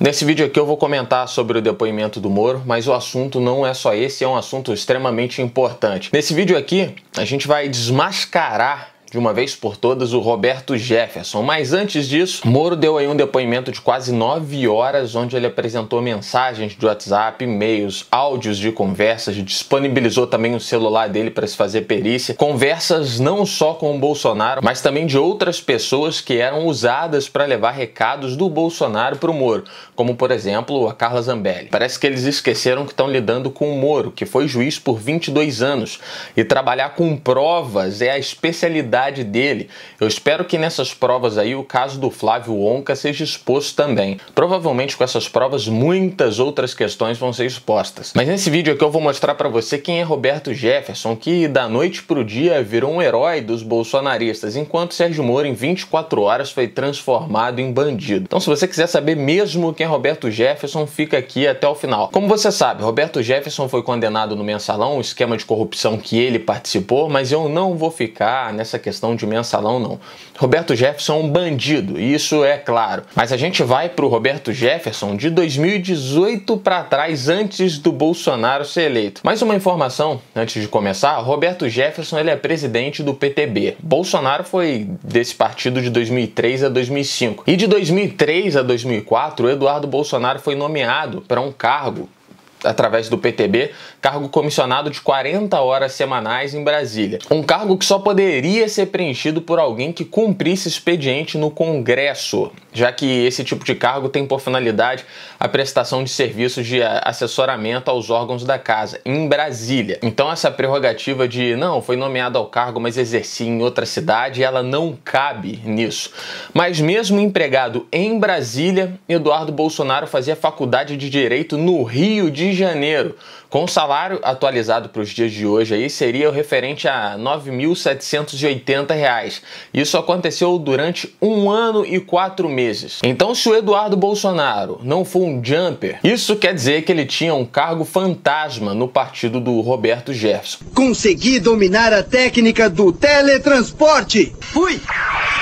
Nesse vídeo aqui eu vou comentar sobre o depoimento do Moro, mas o assunto não é só esse, é um assunto extremamente importante. Nesse vídeo aqui, a gente vai desmascarar de uma vez por todas o Roberto Jefferson, mas antes disso, Moro deu aí um depoimento de quase 9 horas, onde ele apresentou mensagens de WhatsApp, e-mails, áudios de conversas, disponibilizou também o celular dele para se fazer perícia, conversas não só com o Bolsonaro, mas também de outras pessoas que eram usadas para levar recados do Bolsonaro para o Moro, como por exemplo a Carla Zambelli. Parece que eles esqueceram que estão lidando com o Moro, que foi juiz por 22 anos, e trabalhar com provas é a especialidade dele. Eu espero que nessas provas aí o caso do Flávio Onca seja exposto também. Provavelmente com essas provas muitas outras questões vão ser expostas. Mas nesse vídeo aqui eu vou mostrar para você quem é Roberto Jefferson, que da noite pro dia virou um herói dos bolsonaristas, enquanto Sérgio Moro em 24 horas foi transformado em bandido. Então se você quiser saber mesmo quem é Roberto Jefferson, fica aqui até o final. Como você sabe, Roberto Jefferson foi condenado no Mensalão, um esquema de corrupção que ele participou, mas eu não vou ficar nessa questão de mensalão não. Roberto Jefferson é um bandido, isso é claro. Mas a gente vai pro Roberto Jefferson de 2018 para trás, antes do Bolsonaro ser eleito. Mais uma informação antes de começar: Roberto Jefferson ele é presidente do PTB. Bolsonaro foi desse partido de 2003 a 2005. E de 2003 a 2004, Eduardo Bolsonaro foi nomeado para um cargo através do PTB, cargo comissionado de 40 horas semanais em Brasília. Um cargo que só poderia ser preenchido por alguém que cumprisse expediente no Congresso, já que esse tipo de cargo tem por finalidade a prestação de serviços de assessoramento aos órgãos da casa, em Brasília. Então essa prerrogativa de, não, foi nomeado ao cargo, mas exercia em outra cidade, ela não cabe nisso. Mas mesmo empregado em Brasília, Eduardo Bolsonaro fazia faculdade de Direito no Rio de Janeiro, com o salário atualizado para os dias de hoje aí seria o referente a R$ 9.780. Isso aconteceu durante 1 ano e 4 meses. Então, se o Eduardo Bolsonaro não for um jumper, isso quer dizer que ele tinha um cargo fantasma no partido do Roberto Jefferson. Consegui dominar a técnica do teletransporte! Fui!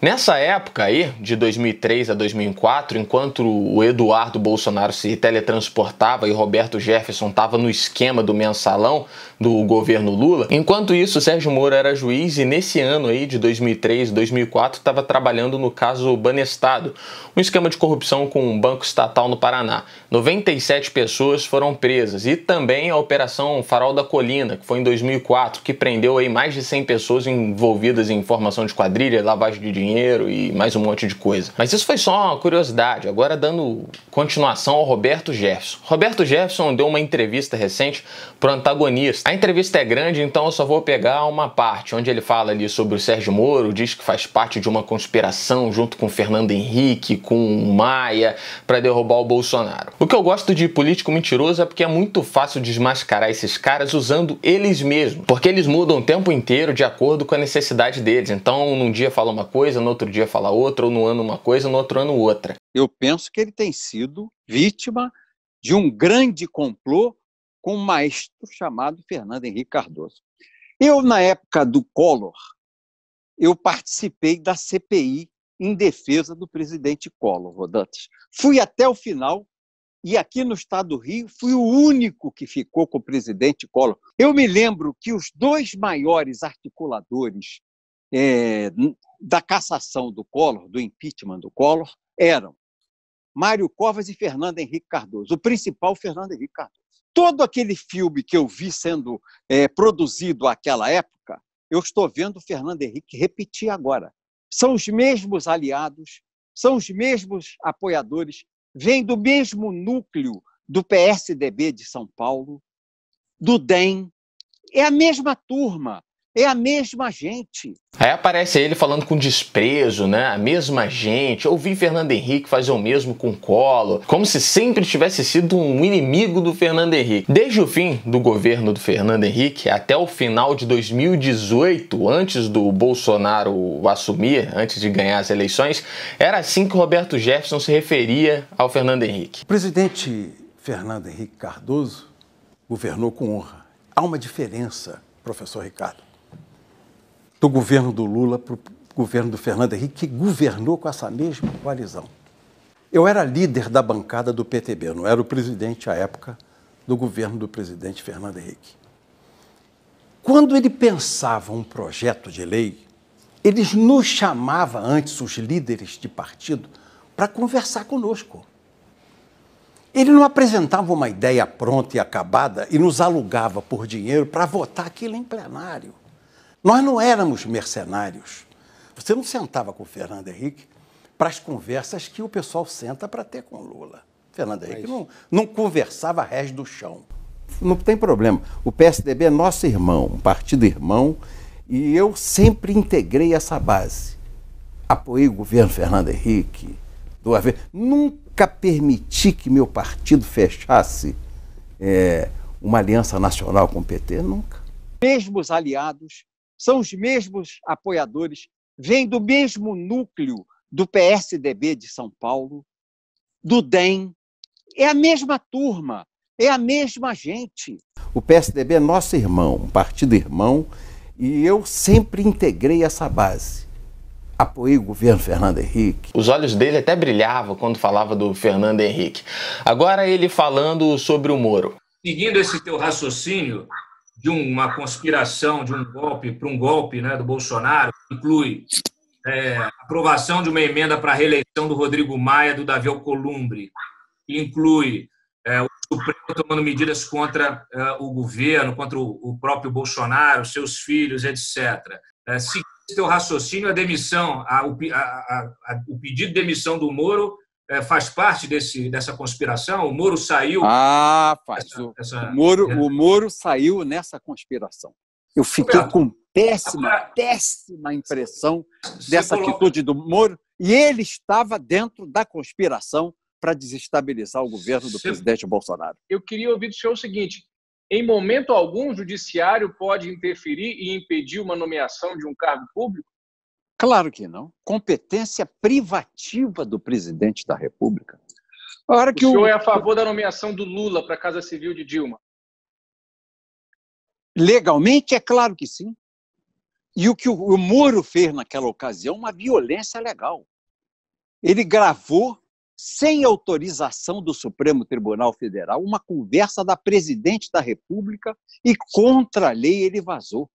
Nessa época aí, de 2003 a 2004, enquanto o Eduardo Bolsonaro se teletransportava e Roberto Jefferson estava no esquema do mensalão do governo Lula, enquanto isso Sérgio Moro era juiz e nesse ano aí de 2003 e 2004 estava trabalhando no caso Banestado, um esquema de corrupção com um banco estatal no Paraná. 97 pessoas foram presas e também a Operação Farol da Colina, que foi em 2004, que prendeu aí mais de 100 pessoas envolvidas em formação de quadrilha, lavagem de dinheiro e mais um monte de coisa. Mas isso foi só uma curiosidade. Agora dando continuação ao Roberto Jefferson. Roberto Jefferson deu uma entrevista recente pro Antagonista. A entrevista é grande, então eu só vou pegar uma parte, onde ele fala ali sobre o Sérgio Moro, diz que faz parte de uma conspiração junto com Fernando Henrique, com Maia, para derrubar o Bolsonaro. O que eu gosto de político mentiroso é porque é muito fácil desmascarar esses caras usando eles mesmos, porque eles mudam o tempo inteiro de acordo com a necessidade deles. Então, num dia fala uma coisa, no outro dia fala outra, ou no ano uma coisa, no outro ano outra. Eu penso que ele tem sido vítima de um grande complô com um maestro chamado Fernando Henrique Cardoso. Eu, na época do Collor, eu participei da CPI em defesa do presidente Collor, Rodantes. Fui até o final e aqui no estado do Rio fui o único que ficou com o presidente Collor. Eu me lembro que os dois maiores articuladores da cassação do Collor, do impeachment do Collor, eram Mário Covas e Fernando Henrique Cardoso. O principal, Fernando Henrique Cardoso. Todo aquele filme que eu vi sendo produzido naquela época, eu estou vendo o Fernando Henrique repetir agora. São os mesmos aliados, são os mesmos apoiadores, vêm do mesmo núcleo do PSDB de São Paulo, do DEM, é a mesma turma. É a mesma gente. Aí aparece ele falando com desprezo, né? A mesma gente. Ouvi Fernando Henrique fazer o mesmo com Collor, como se sempre tivesse sido um inimigo do Fernando Henrique. Desde o fim do governo do Fernando Henrique até o final de 2018, antes do Bolsonaro assumir, antes de ganhar as eleições, era assim que o Roberto Jefferson se referia ao Fernando Henrique. O presidente Fernando Henrique Cardoso governou com honra. Há uma diferença, professor Ricardo, do governo do Lula para o governo do Fernando Henrique, que governou com essa mesma coalizão. Eu era líder da bancada do PTB, não era o presidente à época do governo do presidente Fernando Henrique. Quando ele pensava um projeto de lei, eles nos chamavam antes, os líderes de partido, para conversar conosco. Ele não apresentava uma ideia pronta e acabada e nos alugava por dinheiro para votar aquilo em plenário. Nós não éramos mercenários. Você não sentava com o Fernando Henrique para as conversas que o pessoal senta para ter com o Lula. Fernando Henrique não conversava res do chão. Não tem problema. O PSDB é nosso irmão, um partido irmão, e eu sempre integrei essa base. Apoiei o governo Fernando Henrique. Nunca permiti que meu partido fechasse uma aliança nacional com o PT, nunca. Os mesmos aliados, são os mesmos apoiadores, vêm do mesmo núcleo do PSDB de São Paulo, do DEM, é a mesma turma, é a mesma gente. O PSDB é nosso irmão, um partido irmão, e eu sempre integrei essa base. Apoiei o governo Fernando Henrique. Os olhos dele até brilhavam quando falava do Fernando Henrique. Agora ele falando sobre o Moro. Seguindo esse teu raciocínio de uma conspiração, de um golpe para um golpe, né, do Bolsonaro, inclui aprovação de uma emenda para a reeleição do Rodrigo Maia, do Davi Alcolumbre, inclui o Supremo tomando medidas contra o governo, contra o próprio Bolsonaro, seus filhos, etc. Seguindo esse teu raciocínio, a demissão, o pedido de demissão do Moro faz parte dessa conspiração? O Moro saiu... Faz. O Moro saiu nessa conspiração. Eu fiquei com péssima impressão dessa atitude do Moro, e ele estava dentro da conspiração para desestabilizar o governo do presidente Bolsonaro. Eu queria ouvir do senhor o seguinte: em momento algum, o judiciário pode interferir e impedir uma nomeação de um cargo público? Claro que não. Competência privativa do presidente da República. A hora que o senhor é a favor da nomeação do Lula para a Casa Civil de Dilma? Legalmente, é claro que sim. E o que o Moro fez naquela ocasião, uma violência legal. Ele gravou, sem autorização do Supremo Tribunal Federal, uma conversa da presidente da República, e contra a lei ele vazou.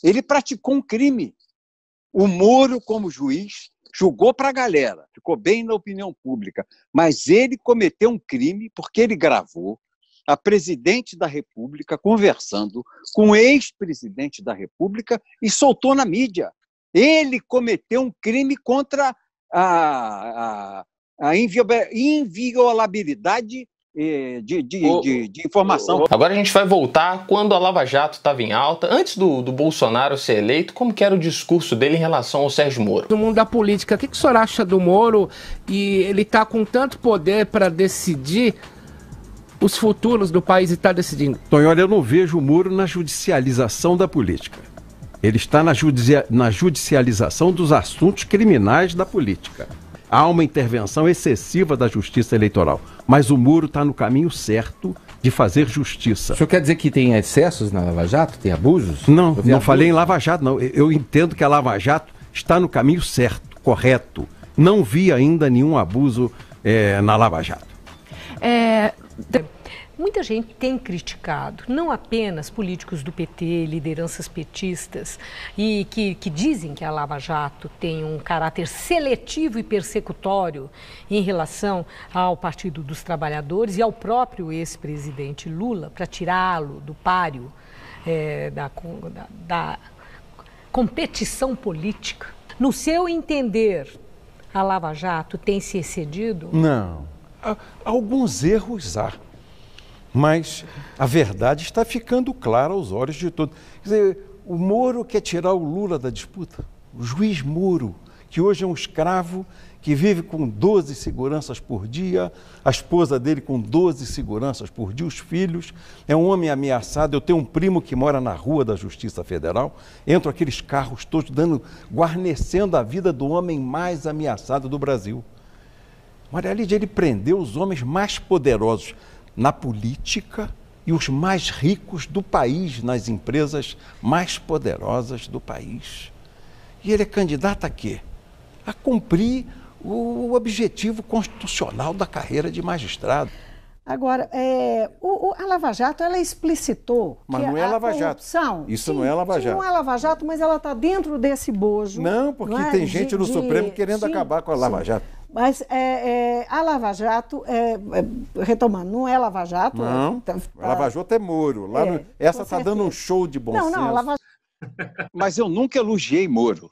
Ele praticou um crime. O Moro, como juiz, julgou para a galera, ficou bem na opinião pública, mas ele cometeu um crime porque ele gravou a presidente da República conversando com o ex-presidente da República e soltou na mídia. Ele cometeu um crime contra a inviolabilidade de informação. Agora a gente vai voltar quando a Lava Jato estava em alta, antes do Bolsonaro ser eleito. Como que era o discurso dele em relação ao Sérgio Moro? No mundo da política, o que o senhor acha do Moro? E ele está com tanto poder para decidir os futuros do país e está decidindo. Tonho, olha, eu não vejo o Moro na judicialização da política. Ele está na judicialização dos assuntos criminais da política. Há uma intervenção excessiva da justiça eleitoral, mas o Moro está no caminho certo de fazer justiça. O senhor quer dizer que tem excessos na Lava Jato? Tem abusos? Não falei em Lava Jato, não. Eu entendo que a Lava Jato está no caminho certo, correto. Não vi ainda nenhum abuso na Lava Jato. Muita gente tem criticado, não apenas políticos do PT, lideranças petistas, e que dizem que a Lava Jato tem um caráter seletivo e persecutório em relação ao Partido dos Trabalhadores e ao próprio ex-presidente Lula, para tirá-lo do páreo da competição política. No seu entender, a Lava Jato tem se excedido? Não. Alguns erros há. Mas a verdade está ficando clara aos olhos de todos. Quer dizer, o Moro quer tirar o Lula da disputa. O juiz Moro, que hoje é um escravo, que vive com 12 seguranças por dia, a esposa dele com 12 seguranças por dia, os filhos, é um homem ameaçado. Eu tenho um primo que mora na rua da Justiça Federal, entram aqueles carros todos guarnecendo a vida do homem mais ameaçado do Brasil. Maria Lídia, ele prendeu os homens mais poderosos na política e os mais ricos do país, nas empresas mais poderosas do país. E ele é candidato a quê? A cumprir o objetivo constitucional da carreira de magistrado. Agora, a Lava Jato, ela explicitou mas que não é a Lava Jato. corrupção... Isso sim, não é Lava Jato. Não é Lava Jato, mas ela está dentro desse bojo. Não, porque tem gente no Supremo querendo acabar com a Lava Jato. Mas a Lava Jato, retomando, não é Lava Jato. Não, Lava Jato é Moro. Essa está dando um show de bom senso. Não, Lava Mas eu nunca elogiei Moro.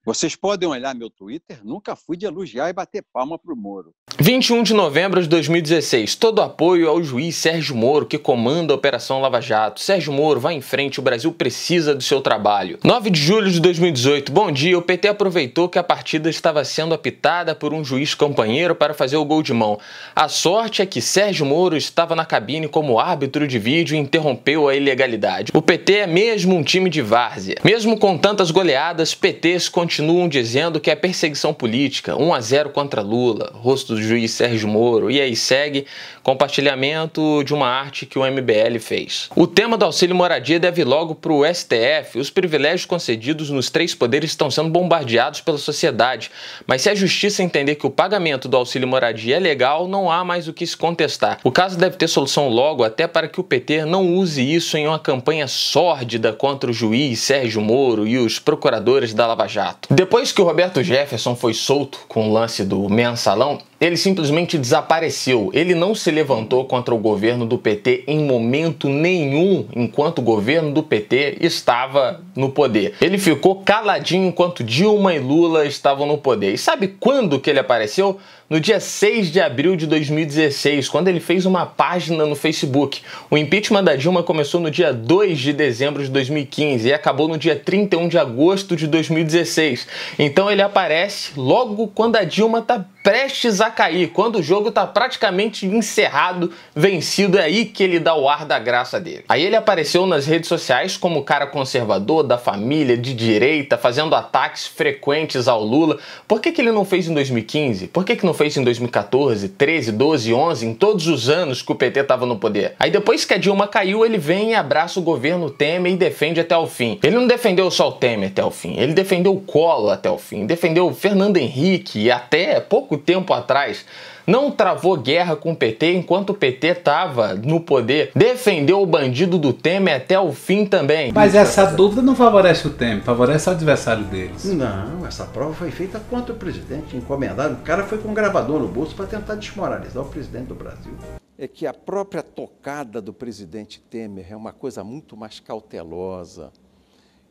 Vocês podem olhar meu Twitter, nunca fui de elogiar e bater palma para o Moro. 21 de novembro de 2016. Todo apoio ao juiz Sérgio Moro, que comanda a Operação Lava Jato. Sérgio Moro, vá em frente, o Brasil precisa do seu trabalho. 9 de julho de 2018. Bom dia, o PT aproveitou que a partida estava sendo apitada por um juiz companheiro para fazer o gol de mão. A sorte é que Sérgio Moro estava na cabine como árbitro de vídeo e interrompeu a ilegalidade. O PT é mesmo um time de várzea. Mesmo com tantas goleadas, PTs continuam dizendo que é perseguição política, 1-0 contra Lula, rosto do juiz Sérgio Moro, e aí segue compartilhamento de uma arte que o MBL fez. O tema do auxílio moradia deve ir logo para o STF. Os privilégios concedidos nos 3 poderes estão sendo bombardeados pela sociedade, mas se a justiça entender que o pagamento do auxílio moradia é legal, não há mais o que se contestar. O caso deve ter solução logo, até para que o PT não use isso em uma campanha sórdida contra o juiz Sérgio Moro e os procuradores da Lava Jato. Depois que o Roberto Jefferson foi solto com o lance do mensalão, ele simplesmente desapareceu. Ele não se levantou contra o governo do PT em momento nenhum enquanto o governo do PT estava no poder. Ele ficou caladinho enquanto Dilma e Lula estavam no poder. E sabe quando que ele apareceu? No dia 6 de abril de 2016, quando ele fez uma página no Facebook. O impeachment da Dilma começou no dia 2 de dezembro de 2015 e acabou no dia 31 de agosto de 2016. Então ele aparece logo quando a Dilma está prestes a cair, quando o jogo está praticamente encerrado, vencido, é aí que ele dá o ar da graça dele. Aí ele apareceu nas redes sociais como cara conservador, da família, de direita, fazendo ataques frequentes ao Lula. Por que ele não fez em 2015? Por que não fez em 2014, 13, 12, 11, em todos os anos que o PT estava no poder? Aí depois que a Dilma caiu, ele vem e abraça o governo Temer e defende até o fim. Ele não defendeu só o Temer até o fim, ele defendeu o Collor até o fim, defendeu o Fernando Henrique e até pouco tempo atrás não travou guerra com o PT enquanto o PT estava no poder, defendeu o bandido do Temer até o fim também. Mas essa dúvida não favorece o Temer, favorece o adversário deles. Não, essa prova foi feita contra o presidente, encomendado. O cara foi com um gravador no bolso para tentar desmoralizar o presidente do Brasil. É que a própria tocada do presidente Temer é uma coisa muito mais cautelosa,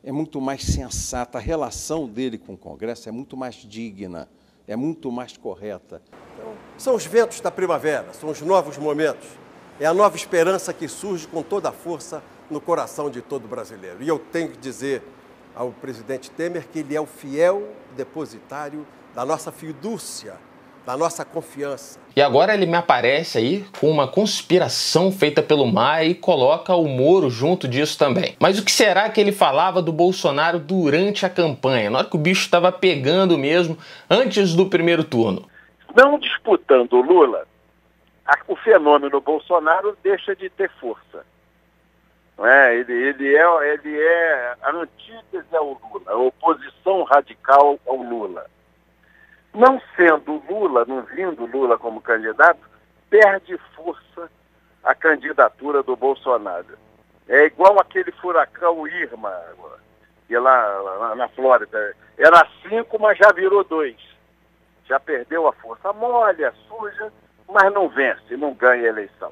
é muito mais sensata, a relação dele com o Congresso é muito mais digna, é muito mais correta. Então, são os ventos da primavera, são os novos momentos. É a nova esperança que surge com toda a força no coração de todo brasileiro. E eu tenho que dizer ao presidente Temer que ele é o fiel depositário da nossa fidúcia, da nossa confiança. E agora ele me aparece aí com uma conspiração feita pelo Maia e coloca o Moro junto disso também. Mas o que será que ele falava do Bolsonaro durante a campanha, na hora que o bicho estava pegando mesmo, antes do primeiro turno? Não disputando o Lula, o fenômeno Bolsonaro deixa de ter força. Não é? Ele é a antítese ao Lula, a oposição radical ao Lula. Não sendo Lula, não vindo Lula como candidato, perde força a candidatura do Bolsonaro. É igual aquele furacão Irma, que lá na Flórida. Era 5, mas já virou 2. Já perdeu a força. Molha, suja, mas não vence, não ganha a eleição.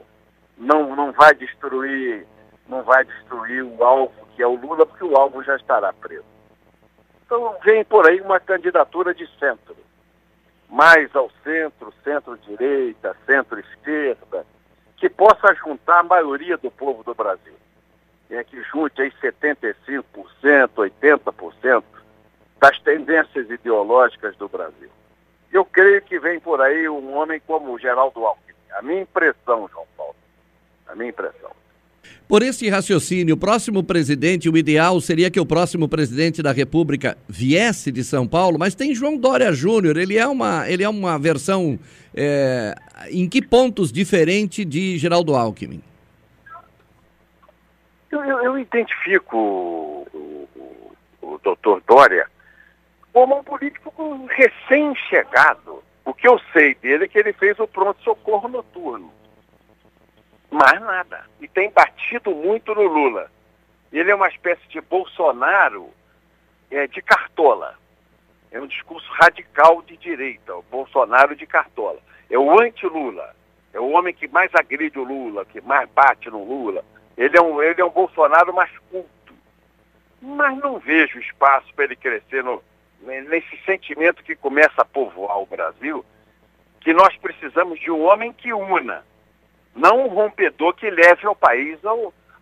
Não vai destruir o alvo, que é o Lula, porque o alvo já estará preso. Então vem por aí uma candidatura de centro. Mais ao centro, centro-direita, centro-esquerda, que possa juntar a maioria do povo do Brasil. Que junte aí 75%, 80% das tendências ideológicas do Brasil. Eu creio que vem por aí um homem como o Geraldo Alckmin. A minha impressão, João Paulo. A minha impressão. Por esse raciocínio, o próximo presidente, o ideal seria que o próximo presidente da República viesse de São Paulo, mas tem João Dória Júnior, ele é uma versão em que pontos diferente de Geraldo Alckmin? Eu identifico o doutor Dória como um político recém-chegado. O que eu sei dele é que ele fez o pronto-socorro noturno. Mais nada. E tem batido muito no Lula. Ele é uma espécie de Bolsonaro de cartola. É um discurso radical de direita, o Bolsonaro de cartola. É o anti-Lula. É o homem que mais agride o Lula, que mais bate no Lula. Ele é um Bolsonaro mais culto. Mas não vejo espaço para ele crescer nesse sentimento que começa a povoar o Brasil, que nós precisamos de um homem que una, não um rompedor que leve o país a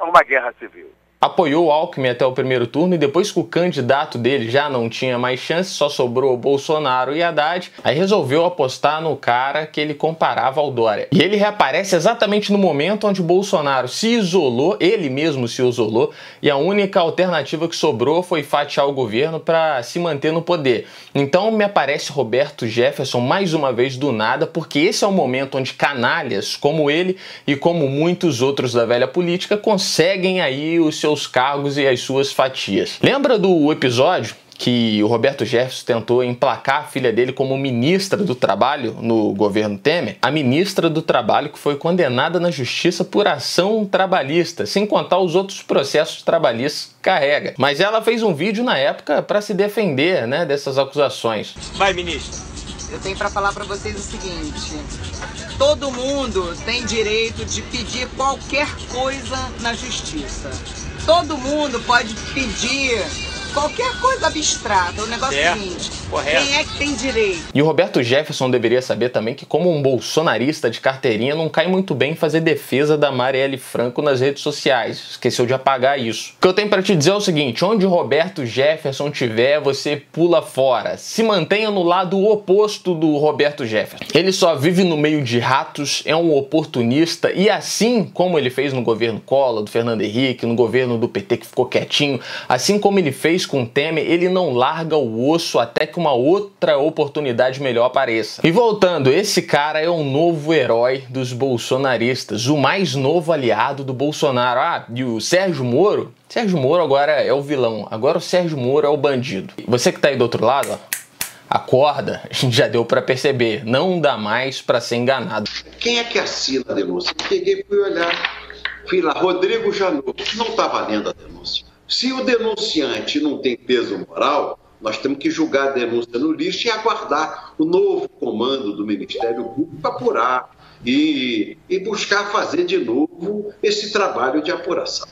uma guerra civil. Apoiou o Alckmin até o primeiro turno e depois que o candidato dele já não tinha mais chance, só sobrou o Bolsonaro e Haddad, aí resolveu apostar no cara que ele comparava ao Dória. E ele reaparece exatamente no momento onde o Bolsonaro se isolou, ele mesmo se isolou, e a única alternativa que sobrou foi fatiar o governo para se manter no poder. Então me aparece Roberto Jefferson mais uma vez do nada, porque esse é o momento onde canalhas como ele e como muitos outros da velha política conseguem aí os seus cargos e as suas fatias. Lembra do episódio que o Roberto Jefferson tentou emplacar a filha dele como ministra do Trabalho no governo Temer? A ministra do Trabalho que foi condenada na justiça por ação trabalhista, sem contar os outros processos trabalhistas que carrega. Mas ela fez um vídeo na época para se defender, né, dessas acusações. Vai, ministra. Eu tenho para falar para vocês o seguinte: todo mundo tem direito de pedir qualquer coisa na justiça. Todo mundo pode pedir qualquer coisa abstrata. O negócio é o seguinte: quem é que tem direito? E o Roberto Jefferson deveria saber também que, como um bolsonarista de carteirinha, não cai muito bem fazer defesa da Marielle Franco nas redes sociais. Esqueceu de apagar isso. O que eu tenho para te dizer é o seguinte: onde o Roberto Jefferson tiver, você pula fora. Se mantenha no lado oposto do Roberto Jefferson. Ele só vive no meio de ratos, é um oportunista, e assim como ele fez no governo Collor, do Fernando Henrique, no governo do PT que ficou quietinho, assim como ele fez com o Temer, ele não larga o osso até que uma outra oportunidade melhor apareça. E voltando, esse cara é um novo herói dos bolsonaristas, o mais novo aliado do Bolsonaro. Ah, e o Sérgio Moro? Sérgio Moro agora é o vilão, agora o Sérgio Moro é o bandido. Você que tá aí do outro lado, ó, acorda, já deu pra perceber, não dá mais pra ser enganado. Quem é que assina a denúncia? Peguei, fui olhar, fui lá, Rodrigo Janot, não tá valendo a denúncia. Se o denunciante não tem peso moral, nós temos que julgar a denúncia no lixo e aguardar o novo comando do Ministério Público para apurar e buscar fazer de novo esse trabalho de apuração.